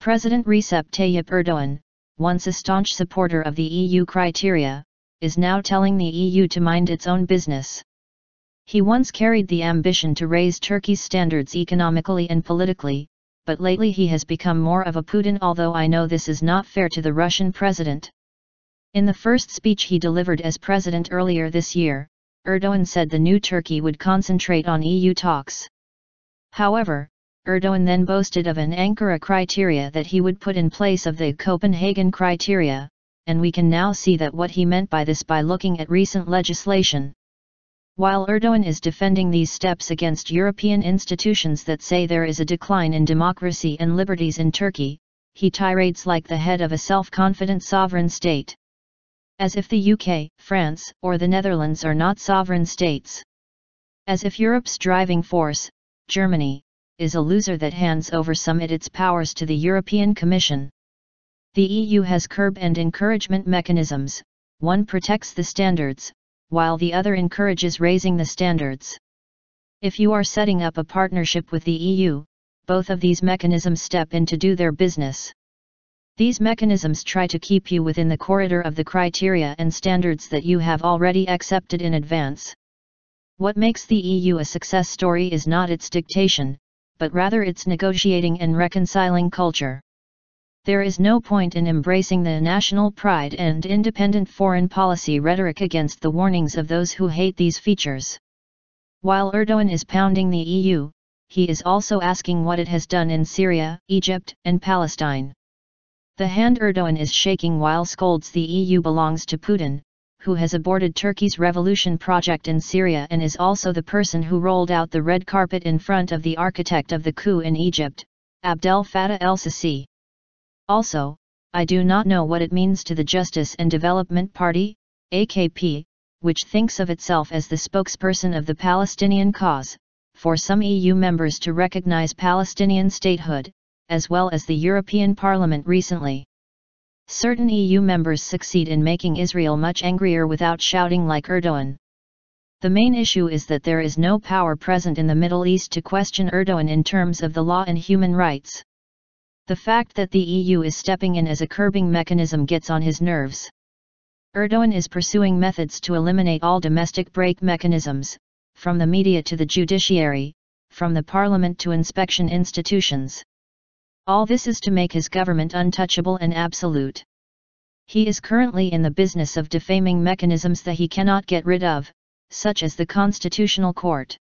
President Recep Tayyip Erdoğan, once a staunch supporter of the EU criteria, is now telling the EU to mind its own business. He once carried the ambition to raise Turkey's standards economically and politically, but lately he has become more of a Putin, although I know this is not fair to the Russian president. In the first speech he delivered as president earlier this year, Erdoğan said the new Turkey would concentrate on EU talks. However, Erdoğan then boasted of an Ankara criteria that he would put in place of the Copenhagen criteria, and we can now see that what he meant by this by looking at recent legislation. While Erdoğan is defending these steps against European institutions that say there is a decline in democracy and liberties in Turkey, he tirades like the head of a self-confident sovereign state. As if the UK, France, or the Netherlands are not sovereign states. As if Europe's driving force, Germany, is a loser that hands over some of its powers to the European Commission. The EU has curb and encouragement mechanisms, one protects the standards, while the other encourages raising the standards. If you are setting up a partnership with the EU, both of these mechanisms step in to do their business. These mechanisms try to keep you within the corridor of the criteria and standards that you have already accepted in advance. What makes the EU a success story is not its dictation, but rather its negotiating and reconciling culture. There is no point in embracing the national pride and independent foreign policy rhetoric against the warnings of those who hate these features. While Erdoğan is pounding the EU, he is also asking what it has done in Syria, Egypt, and Palestine. The hand Erdoğan is shaking while scolds the EU belongs to Putin, who has aborted Turkey's revolution project in Syria and is also the person who rolled out the red carpet in front of the architect of the coup in Egypt, Abdel Fattah el-Sisi. Also, I do not know what it means to the Justice and Development Party, AKP, which thinks of itself as the spokesperson of the Palestinian cause, for some EU members to recognize Palestinian statehood, as well as the European Parliament recently. Certain EU members succeed in making Israel much angrier without shouting like Erdoğan. The main issue is that there is no power present in the Middle East to question Erdoğan in terms of the law and human rights. The fact that the EU is stepping in as a curbing mechanism gets on his nerves. Erdoğan is pursuing methods to eliminate all domestic brake mechanisms, from the media to the judiciary, from the parliament to inspection institutions. All this is to make his government untouchable and absolute. He is currently in the business of defaming mechanisms that he cannot get rid of, such as the Constitutional Court.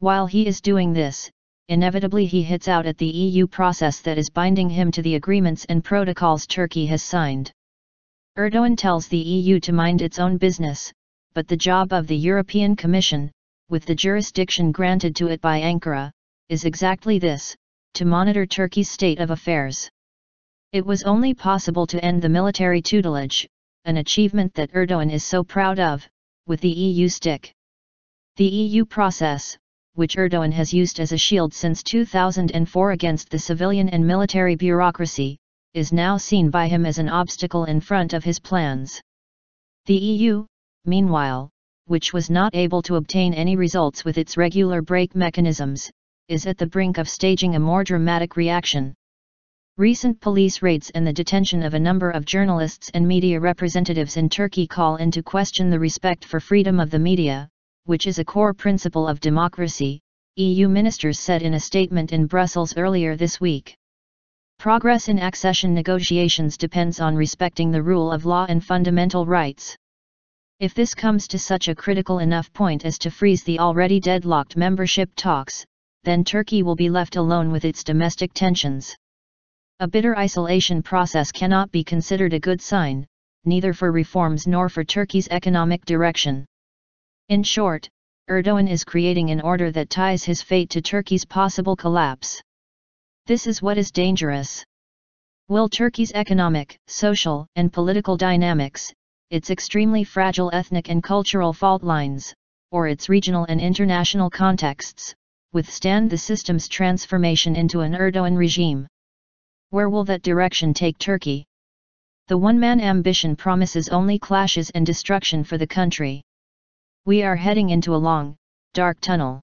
While he is doing this, inevitably he hits out at the EU process that is binding him to the agreements and protocols Turkey has signed. Erdoğan tells the EU to mind its own business, but the job of the European Commission, with the jurisdiction granted to it by Ankara, is exactly this: to monitor Turkey's state of affairs. It was only possible to end the military tutelage, an achievement that Erdoğan is so proud of, with the EU stick. The EU process, which Erdoğan has used as a shield since 2004 against the civilian and military bureaucracy, is now seen by him as an obstacle in front of his plans. The EU, meanwhile, which was not able to obtain any results with its regular brake mechanisms, is at the brink of staging a more dramatic reaction. Recent police raids and the detention of a number of journalists and media representatives in Turkey call into question the respect for freedom of the media, which is a core principle of democracy, EU ministers said in a statement in Brussels earlier this week. Progress in accession negotiations depends on respecting the rule of law and fundamental rights. If this comes to such a critical enough point as to freeze the already deadlocked membership talks, then Turkey will be left alone with its domestic tensions. A bitter isolation process cannot be considered a good sign, neither for reforms nor for Turkey's economic direction. In short, Erdoğan is creating an order that ties his fate to Turkey's possible collapse. This is what is dangerous. Will Turkey's economic, social, and political dynamics, its extremely fragile ethnic and cultural fault lines, or its regional and international contexts, withstand the system's transformation into an Erdoğan regime? Where will that direction take Turkey? The one-man ambition promises only clashes and destruction for the country. We are heading into a long, dark tunnel.